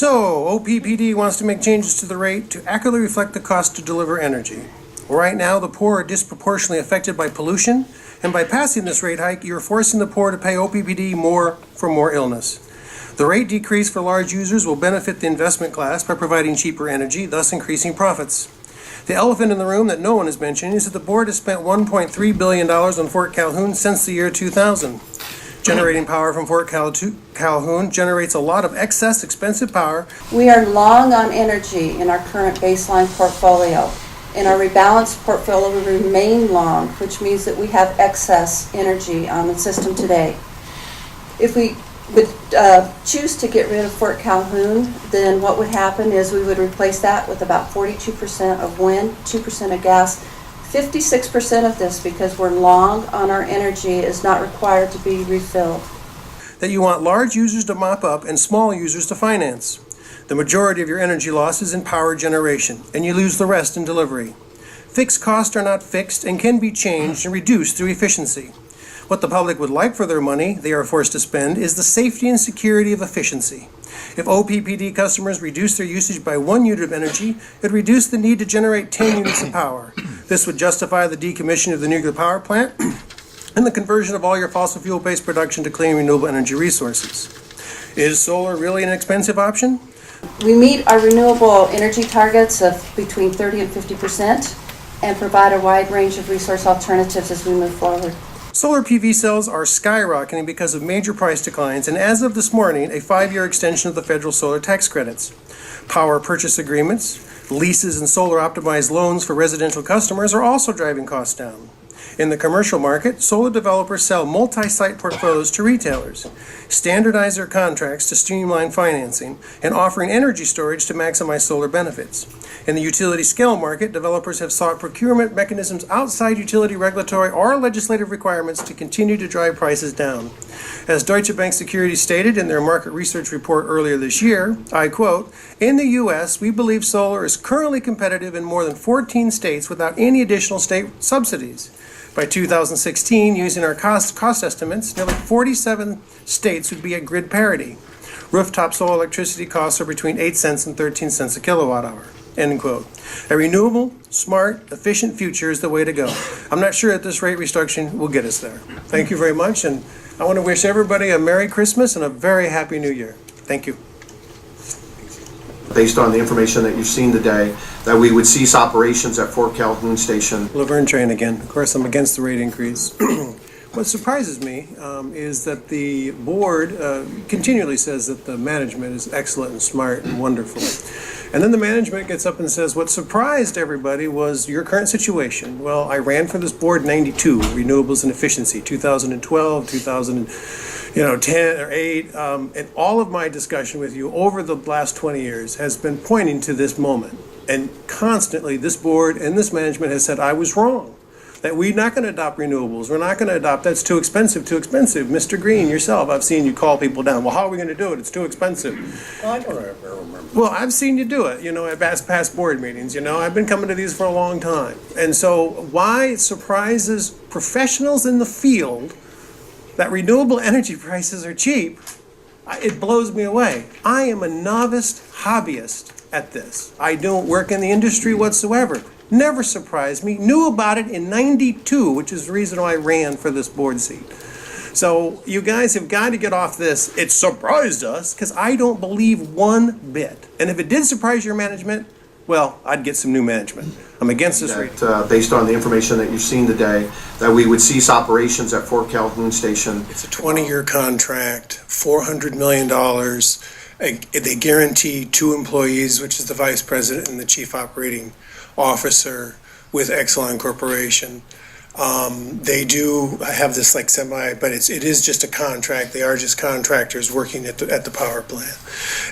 So, OPPD wants to make changes to the rate to accurately reflect the cost to deliver energy. Right now, the poor are disproportionately affected by pollution, and by passing this rate hike, you're forcing the poor to pay OPPD more for more illness. The rate decrease for large users will benefit the investment class by providing cheaper energy, thus increasing profits. The elephant in the room that no one is mentioning is that the board has spent $1.3 billion on Fort Calhoun since the year 2000. Generating power from Fort Calhoun generates a lot of excess expensive power. We are long on energy in our current baseline portfolio. In our rebalanced portfolio, we remain long, which means that we have excess energy on the system today. If we would choose to get rid of Fort Calhoun, then what would happen is we would replace that with about 42% of wind, 2% of gas. 56% of this, because we're long on our energy, is not required to be refilled. That you want large users to mop up and small users to finance. The majority of your energy loss is in power generation, and you lose the rest in delivery. Fixed costs are not fixed and can be changed and reduced through efficiency. What the public would like for their money they are forced to spend is the safety and security of efficiency. If OPPD customers reduce their usage by 1 unit of energy, it would reduce the need to generate 10 units of power. This would justify the decommissioning of the nuclear power plant and the conversion of all your fossil fuel-based production to clean renewable energy resources. Is solar really an expensive option? We meet our renewable energy targets of between 30 and 50% and provide a wide range of resource alternatives as we move forward. Solar PV sales are skyrocketing because of major price declines, and as of this morning, a 5-year extension of the federal solar tax credits. Power purchase agreements, leases, and solar optimized loans for residential customers are also driving costs down. In the commercial market, solar developers sell multi-site portfolios to retailers, standardize their contracts to streamline financing, and offering energy storage to maximize solar benefits. In the utility scale market, developers have sought procurement mechanisms outside utility regulatory or legislative requirements to continue to drive prices down. As Deutsche Bank Securities stated in their market research report earlier this year, I quote, "In the U.S., we believe solar is currently competitive in more than 14 states without any additional state subsidies. By 2016, using our cost estimates, nearly 47 states would be at grid parity. Rooftop solar electricity costs are between 8 cents and 13 cents a kilowatt hour." End quote. A renewable, smart, efficient future is the way to go. I'm not sure that this rate restriction will get us there. Thank you very much, and I want to wish everybody a Merry Christmas and a very Happy New Year. Thank you. Based on the information that you've seen today, that we would cease operations at Fort Calhoun Station. Laverne Train again. Of course, I'm against the rate increase. What surprises me is that the board continually says that the management is excellent and smart and wonderful. And then the management gets up and says, what surprised everybody was your current situation. Well, I ran for this board in 92, renewables and efficiency, 2012, 2010 or 8, and all of my discussion with you over the last 20 years has been pointing to this moment. And constantly, this board and this management has said, I was wrong. That we're not going to adopt renewables. We're not going to adopt, that's too expensive, too expensive. Mr. Green, yourself, I've seen you call people down. Well, how are we going to do it? It's too expensive. Well, I don't remember. Well, I've seen you do it, at past board meetings. I've been coming to these for a long time. And so why it surprises professionals in the field that renewable energy prices are cheap, it blows me away. I am a novice hobbyist at this. I don't work in the industry whatsoever. Never surprised me. Knew about it in 92, which is the reason why I ran for this board seat. So you guys have got to get off this. It surprised us because I don't believe one bit. And if it did surprise your management, well, I'd get some new management. I'm against this rate. Based on the information that you've seen today, that we would cease operations at Fort Calhoun Station. It's a 20-year contract, $400 million. They guarantee 2 employees, which is the vice president and the chief operating officer with Exelon Corporation. They do have this but it is just a contract. They are just contractors working at the power plant.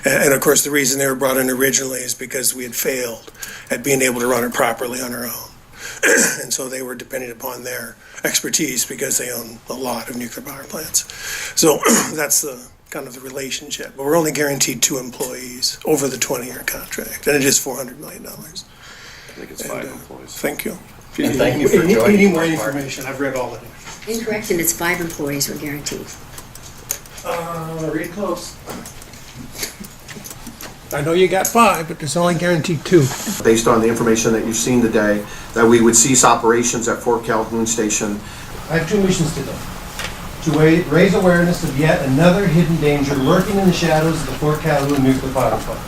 And of course, the reason they were brought in originally is because we had failed at being able to run it properly on our own. And so they were dependent upon their expertise because they own a lot of nuclear power plants. So that's the kind of the relationship. But we're only guaranteed 2 employees over the 20-year contract, and it is $400 million. I think it's 5 employees. Thank you. And thank you for joining. Any more information? I've read all of it. Incorrection, it's 5 employees were guaranteed. Read close. I know you got 5, but there's only guaranteed 2. Based on the information that you've seen today, that we would cease operations at Fort Calhoun Station. I have 2 missions today. To raise awareness of yet another hidden danger lurking in the shadows of the Fort Calhoun nuclear power plant,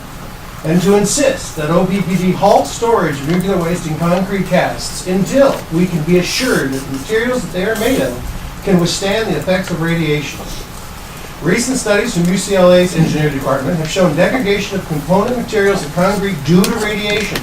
and to insist that OPPD halt storage of nuclear waste in concrete casts until we can be assured that the materials that they are made of can withstand the effects of radiation. Recent studies from UCLA's engineering department have shown degradation of component materials in concrete due to radiation.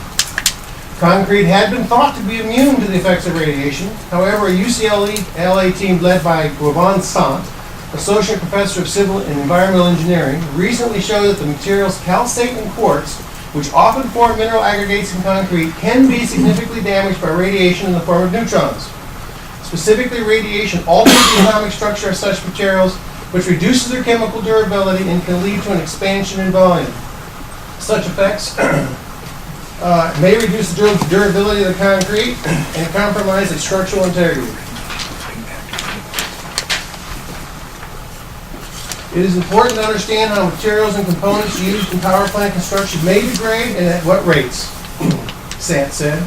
Concrete had been thought to be immune to the effects of radiation. However, a UCLA team led by Govan Sant, associate professor of civil and environmental engineering, recently showed that the materials calcite and quartz, which often form mineral aggregates in concrete, can be significantly damaged by radiation in the form of neutrons. Specifically, radiation alters the atomic structure of such materials, which reduces their chemical durability and can lead to an expansion in volume. Such effects may reduce the durability of the concrete and compromise its structural integrity. It is important to understand how materials and components used in power plant construction may degrade and at what rates, Sant said.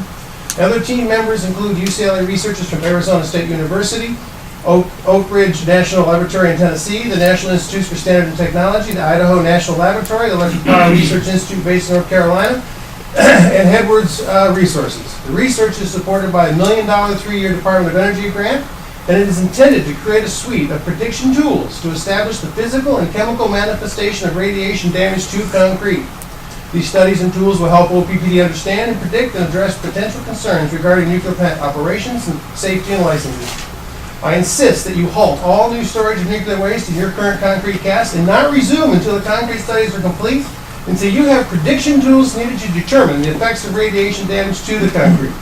Other team members include UCLA researchers from Arizona State University, Oak Ridge National Laboratory in Tennessee, the National Institutes for Standards and Technology, the Idaho National Laboratory, the Electric Power Research Institute based in North Carolina, and Headwards Resources. The research is supported by a $1 million 3-year Department of Energy grant, and it is intended to create a suite of prediction tools to establish the physical and chemical manifestation of radiation damage to concrete. These studies and tools will help OPPD understand and predict and address potential concerns regarding nuclear plant operations and safety and licensing. I insist that you halt all new storage of nuclear waste in your current concrete cast and not resume until the concrete studies are complete, until you have prediction tools needed to determine the effects of radiation damage to the concrete.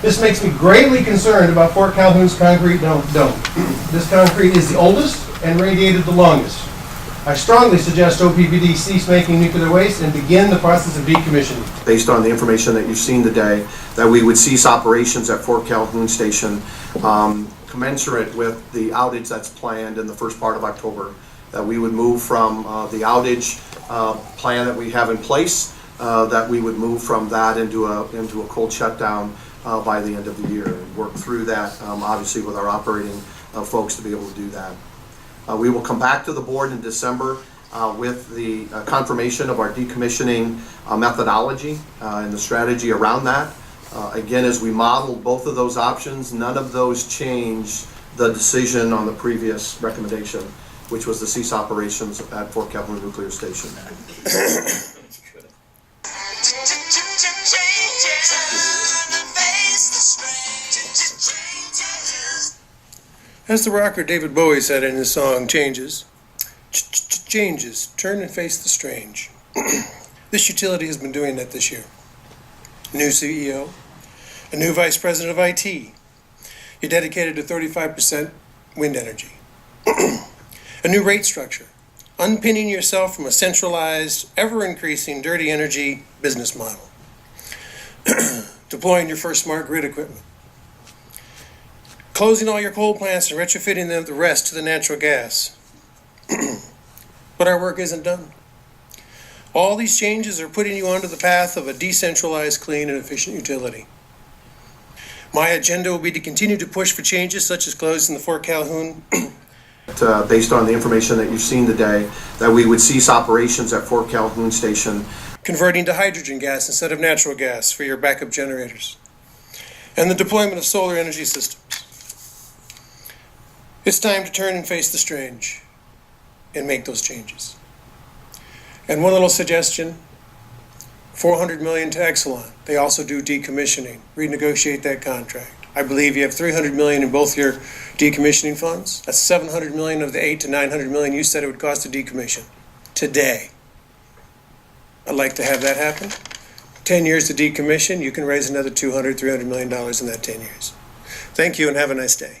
This makes me greatly concerned about Fort Calhoun's concrete dome. This concrete is the oldest and radiated the longest. I strongly suggest OPPD cease making nuclear waste and begin the process of decommissioning. Based on the information that you've seen today, that we would cease operations at Fort Calhoun Station commensurate with the outage that's planned in the first part of October. That we would move from the outage plan that we have in place, that we would move from that into a cold shutdown by the end of the year, and work through that, obviously with our operating folks to be able to do that. We will come back to the board in December with the confirmation of our decommissioning methodology and the strategy around that. Again, as we modeled both of those options, none of those change the decision on the previous recommendation, which was to cease operations at Fort Calhoun Nuclear Station. As the rocker David Bowie said in his song Changes, changes, turn and face the strange. This utility has been doing that this year. New CEO, a new vice president of IT. You're dedicated to 35% wind energy. A new rate structure, unpinning yourself from a centralized, ever-increasing dirty energy business model. Deploying your first smart grid equipment. Closing all your coal plants and retrofitting the rest to the natural gas. But our work isn't done. All these changes are putting you onto the path of a decentralized, clean, and efficient utility. My agenda will be to continue to push for changes such as closing the Fort Calhoun. Based on the information that you've seen today, that we would cease operations at Fort Calhoun Station. Converting to hydrogen gas instead of natural gas for your backup generators. And the deployment of solar energy systems. It's time to turn and face the strange and make those changes. And one little suggestion, $400 million to Exelon. They also do decommissioning, renegotiate that contract. I believe you have $300 million in both your decommissioning funds. That's $700 million of the $800 to $900 million you said it would cost to decommission today. I'd like to have that happen. 10 years to decommission, you can raise another $200, $300 million in that 10 years. Thank you and have a nice day.